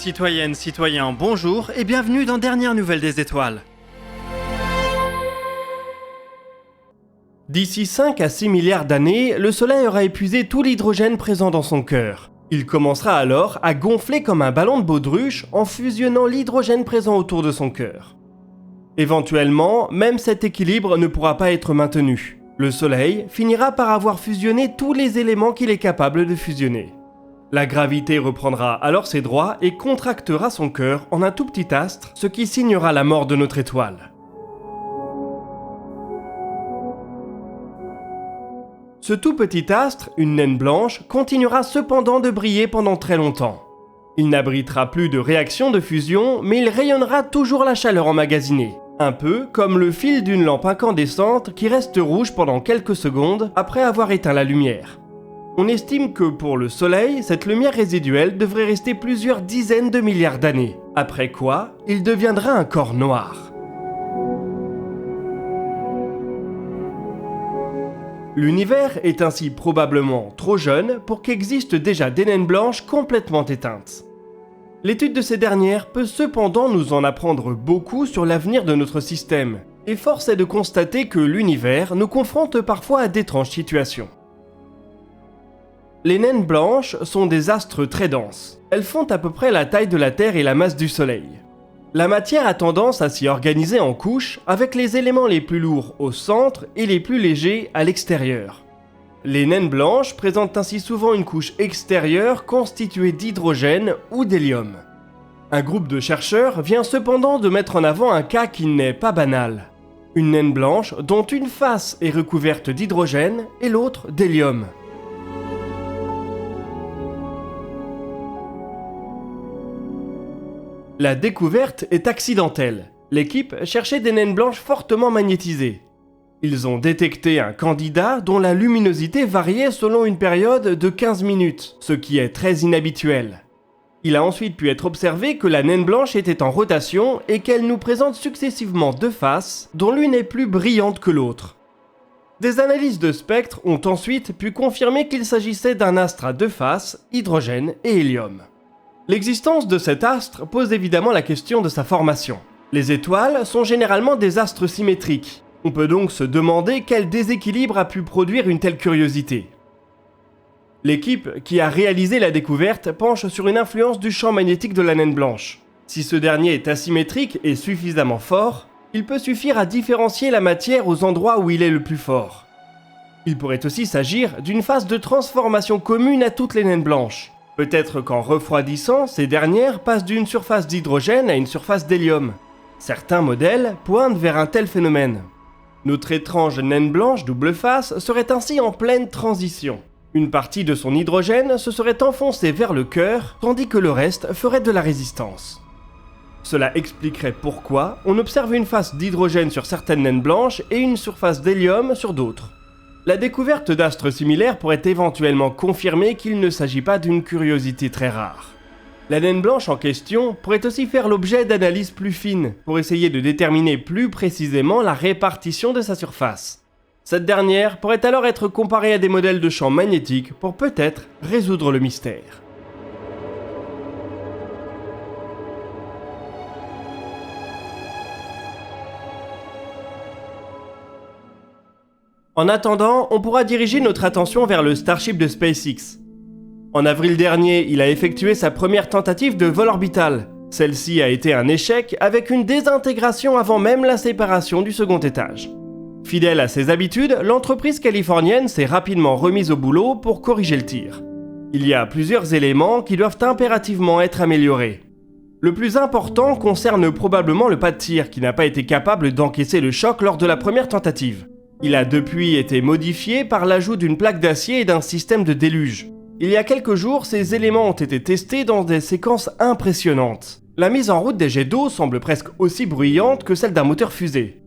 Citoyennes, citoyens, bonjour et bienvenue dans Dernière Nouvelle des Étoiles. D'ici 5 à 6 milliards d'années, le Soleil aura épuisé tout l'hydrogène présent dans son cœur. Il commencera alors à gonfler comme un ballon de baudruche en fusionnant l'hydrogène présent autour de son cœur. Éventuellement, même cet équilibre ne pourra pas être maintenu. Le Soleil finira par avoir fusionné tous les éléments qu'il est capable de fusionner. La gravité reprendra alors ses droits et contractera son cœur en un tout petit astre, ce qui signera la mort de notre étoile. Ce tout petit astre, une naine blanche, continuera cependant de briller pendant très longtemps. Il n'abritera plus de réaction de fusion, mais il rayonnera toujours la chaleur emmagasinée. Un peu comme le fil d'une lampe incandescente qui reste rouge pendant quelques secondes après avoir éteint la lumière. On estime que pour le Soleil, cette lumière résiduelle devrait rester plusieurs dizaines de milliards d'années, après quoi il deviendra un corps noir. L'univers est ainsi probablement trop jeune pour qu'existent déjà des naines blanches complètement éteintes. L'étude de ces dernières peut cependant nous en apprendre beaucoup sur l'avenir de notre système, et force est de constater que l'univers nous confronte parfois à d'étranges situations. Les naines blanches sont des astres très denses. Elles font à peu près la taille de la Terre et la masse du Soleil. La matière a tendance à s'y organiser en couches, avec les éléments les plus lourds au centre et les plus légers à l'extérieur. Les naines blanches présentent ainsi souvent une couche extérieure constituée d'hydrogène ou d'hélium. Un groupe de chercheurs vient cependant de mettre en avant un cas qui n'est pas banal. Une naine blanche dont une face est recouverte d'hydrogène et l'autre d'hélium. La découverte est accidentelle. L'équipe cherchait des naines blanches fortement magnétisées. Ils ont détecté un candidat dont la luminosité variait selon une période de 15 minutes, ce qui est très inhabituel. Il a ensuite pu être observé que la naine blanche était en rotation et qu'elle nous présente successivement deux faces, dont l'une est plus brillante que l'autre. Des analyses de spectre ont ensuite pu confirmer qu'il s'agissait d'un astre à deux faces, hydrogène et hélium. L'existence de cet astre pose évidemment la question de sa formation. Les étoiles sont généralement des astres symétriques. On peut donc se demander quel déséquilibre a pu produire une telle curiosité. L'équipe qui a réalisé la découverte penche sur une influence du champ magnétique de la naine blanche. Si ce dernier est asymétrique et suffisamment fort, il peut suffire à différencier la matière aux endroits où il est le plus fort. Il pourrait aussi s'agir d'une phase de transformation commune à toutes les naines blanches. Peut-être qu'en refroidissant, ces dernières passent d'une surface d'hydrogène à une surface d'hélium. Certains modèles pointent vers un tel phénomène. Notre étrange naine blanche double face serait ainsi en pleine transition. Une partie de son hydrogène se serait enfoncée vers le cœur, tandis que le reste ferait de la résistance. Cela expliquerait pourquoi on observe une face d'hydrogène sur certaines naines blanches et une surface d'hélium sur d'autres. La découverte d'astres similaires pourrait éventuellement confirmer qu'il ne s'agit pas d'une curiosité très rare. La naine blanche en question pourrait aussi faire l'objet d'analyses plus fines pour essayer de déterminer plus précisément la répartition de sa surface. Cette dernière pourrait alors être comparée à des modèles de champs magnétiques pour peut-être résoudre le mystère. En attendant, on pourra diriger notre attention vers le Starship de SpaceX. En avril dernier, il a effectué sa première tentative de vol orbital. Celle-ci a été un échec avec une désintégration avant même la séparation du second étage. Fidèle à ses habitudes, l'entreprise californienne s'est rapidement remise au boulot pour corriger le tir. Il y a plusieurs éléments qui doivent impérativement être améliorés. Le plus important concerne probablement le pas de tir qui n'a pas été capable d'encaisser le choc lors de la première tentative. Il a depuis été modifié par l'ajout d'une plaque d'acier et d'un système de déluge. Il y a quelques jours, ces éléments ont été testés dans des séquences impressionnantes. La mise en route des jets d'eau semble presque aussi bruyante que celle d'un moteur fusée.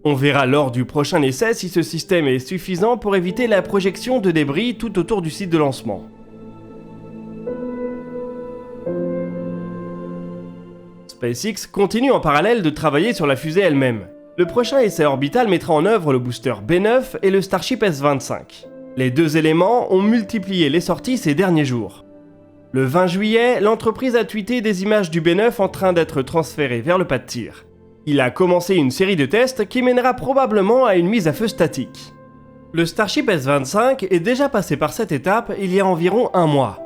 On verra lors du prochain essai si ce système est suffisant pour éviter la projection de débris tout autour du site de lancement. SpaceX continue en parallèle de travailler sur la fusée elle-même. Le prochain essai orbital mettra en œuvre le booster B9 et le Starship S-25. Les deux éléments ont multiplié les sorties ces derniers jours. Le 20 juillet, l'entreprise a tweeté des images du B9 en train d'être transféré vers le pas de tir. Il a commencé une série de tests qui mènera probablement à une mise à feu statique. Le Starship S-25 est déjà passé par cette étape il y a environ un mois.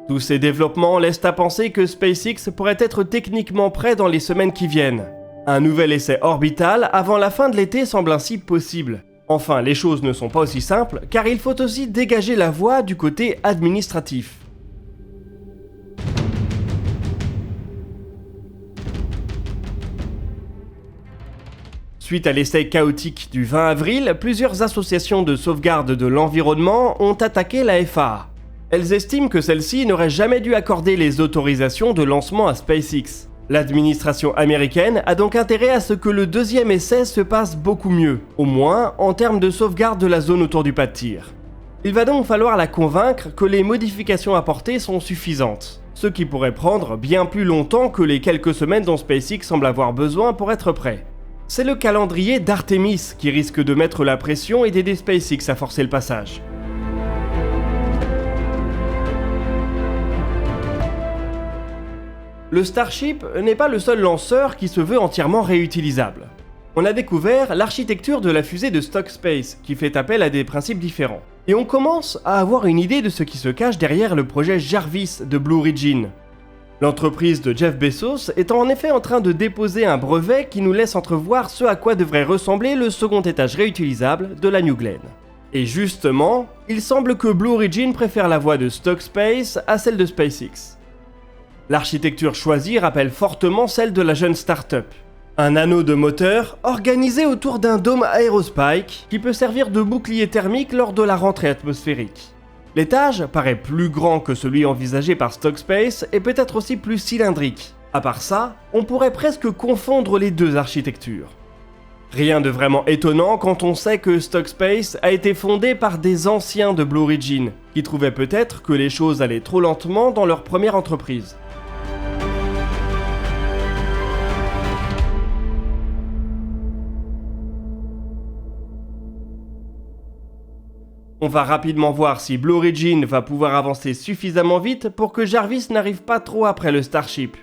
Tous ces développements laissent à penser que SpaceX pourrait être techniquement prêt dans les semaines qui viennent. Un nouvel essai orbital avant la fin de l'été semble ainsi possible. Enfin, les choses ne sont pas aussi simples car il faut aussi dégager la voie du côté administratif. Suite à l'essai chaotique du 20 avril, plusieurs associations de sauvegarde de l'environnement ont attaqué la FAA. Elles estiment que celle-ci n'aurait jamais dû accorder les autorisations de lancement à SpaceX. L'administration américaine a donc intérêt à ce que le deuxième essai se passe beaucoup mieux, au moins en termes de sauvegarde de la zone autour du pas de tir. Il va donc falloir la convaincre que les modifications apportées sont suffisantes, ce qui pourrait prendre bien plus longtemps que les quelques semaines dont SpaceX semble avoir besoin pour être prêt. C'est le calendrier d'Artemis qui risque de mettre la pression et d'aider SpaceX à forcer le passage. Le Starship n'est pas le seul lanceur qui se veut entièrement réutilisable. On a découvert l'architecture de la fusée de Stock Space qui fait appel à des principes différents. Et on commence à avoir une idée de ce qui se cache derrière le projet Jarvis de Blue Origin. L'entreprise de Jeff Bezos est en effet en train de déposer un brevet qui nous laisse entrevoir ce à quoi devrait ressembler le second étage réutilisable de la New Glenn. Et justement, il semble que Blue Origin préfère la voie de Stock Space à celle de SpaceX. L'architecture choisie rappelle fortement celle de la jeune start-up. Un anneau de moteur organisé autour d'un dôme aérospike qui peut servir de bouclier thermique lors de la rentrée atmosphérique. L'étage paraît plus grand que celui envisagé par Stock Space et peut-être aussi plus cylindrique. À part ça, on pourrait presque confondre les deux architectures. Rien de vraiment étonnant quand on sait que Stock Space a été fondé par des anciens de Blue Origin, qui trouvaient peut-être que les choses allaient trop lentement dans leur première entreprise. On va rapidement voir si Blue Origin va pouvoir avancer suffisamment vite pour que Jarvis n'arrive pas trop après le Starship.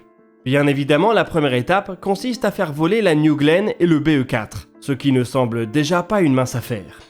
Bien évidemment, la première étape consiste à faire voler la New Glenn et le BE-4, ce qui ne semble déjà pas une mince affaire.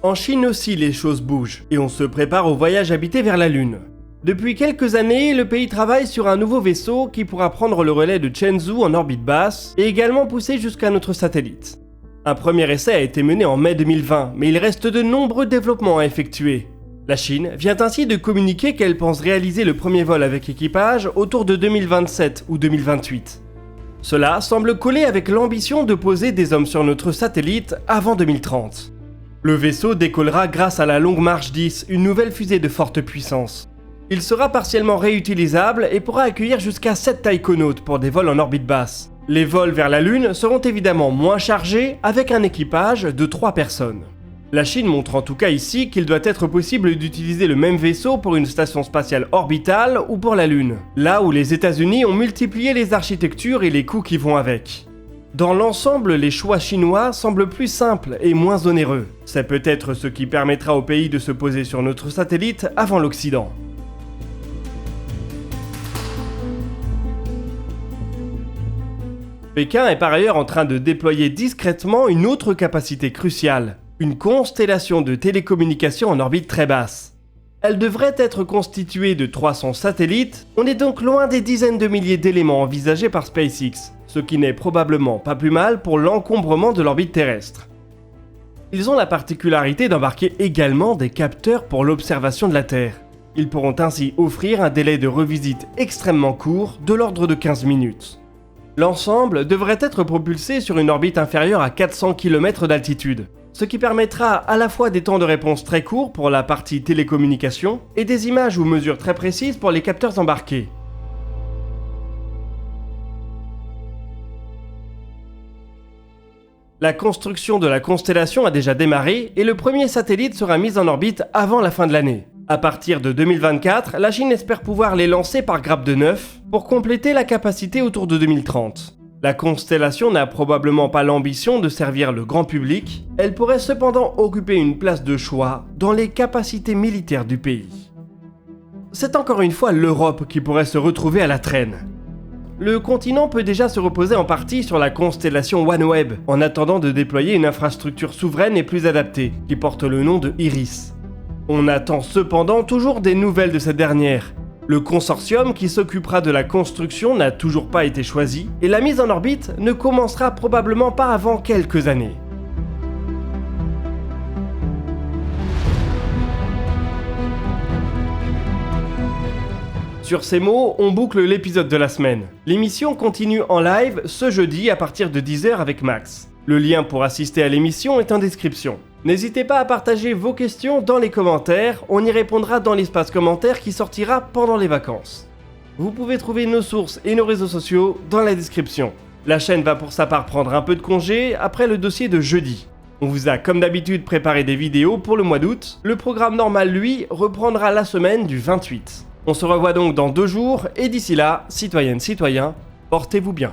En Chine aussi, les choses bougent, et on se prépare au voyage habité vers la Lune. Depuis quelques années, le pays travaille sur un nouveau vaisseau qui pourra prendre le relais de Chenzhou en orbite basse, et également pousser jusqu'à notre satellite. Un premier essai a été mené en mai 2020, mais il reste de nombreux développements à effectuer. La Chine vient ainsi de communiquer qu'elle pense réaliser le premier vol avec équipage autour de 2027 ou 2028. Cela semble coller avec l'ambition de poser des hommes sur notre satellite avant 2030. Le vaisseau décollera grâce à la Longue March 10, une nouvelle fusée de forte puissance. Il sera partiellement réutilisable et pourra accueillir jusqu'à 7 taïkonautes pour des vols en orbite basse. Les vols vers la Lune seront évidemment moins chargés avec un équipage de 3 personnes. La Chine montre en tout cas ici qu'il doit être possible d'utiliser le même vaisseau pour une station spatiale orbitale ou pour la Lune, là où les États-Unis ont multiplié les architectures et les coûts qui vont avec. Dans l'ensemble, les choix chinois semblent plus simples et moins onéreux. C'est peut-être ce qui permettra au pays de se poser sur notre satellite avant l'Occident. Pékin est par ailleurs en train de déployer discrètement une autre capacité cruciale, une constellation de télécommunications en orbite très basse. Elle devrait être constituée de 300 satellites, on est donc loin des dizaines de milliers d'éléments envisagés par SpaceX, ce qui n'est probablement pas plus mal pour l'encombrement de l'orbite terrestre. Ils ont la particularité d'embarquer également des capteurs pour l'observation de la Terre. Ils pourront ainsi offrir un délai de revisite extrêmement court, de l'ordre de 15 minutes. L'ensemble devrait être propulsé sur une orbite inférieure à 400 km d'altitude, ce qui permettra à la fois des temps de réponse très courts pour la partie télécommunication et des images ou mesures très précises pour les capteurs embarqués. La construction de la constellation a déjà démarré et le premier satellite sera mis en orbite avant la fin de l'année. À partir de 2024, la Chine espère pouvoir les lancer par grappe de 9 pour compléter la capacité autour de 2030. La constellation n'a probablement pas l'ambition de servir le grand public, elle pourrait cependant occuper une place de choix dans les capacités militaires du pays. C'est encore une fois l'Europe qui pourrait se retrouver à la traîne. Le continent peut déjà se reposer en partie sur la constellation OneWeb, en attendant de déployer une infrastructure souveraine et plus adaptée, qui porte le nom de Iris. On attend cependant toujours des nouvelles de cette dernière. Le consortium qui s'occupera de la construction n'a toujours pas été choisi, et la mise en orbite ne commencera probablement pas avant quelques années. Sur ces mots, on boucle l'épisode de la semaine. L'émission continue en live ce jeudi à partir de 10h avec Max. Le lien pour assister à l'émission est en description. N'hésitez pas à partager vos questions dans les commentaires, on y répondra dans l'espace commentaire qui sortira pendant les vacances. Vous pouvez trouver nos sources et nos réseaux sociaux dans la description. La chaîne va pour sa part prendre un peu de congé après le dossier de jeudi. On vous a comme d'habitude préparé des vidéos pour le mois d'août. Le programme normal, lui, reprendra la semaine du 28. On se revoit donc dans 2 jours et d'ici là, citoyennes, citoyens, portez-vous bien.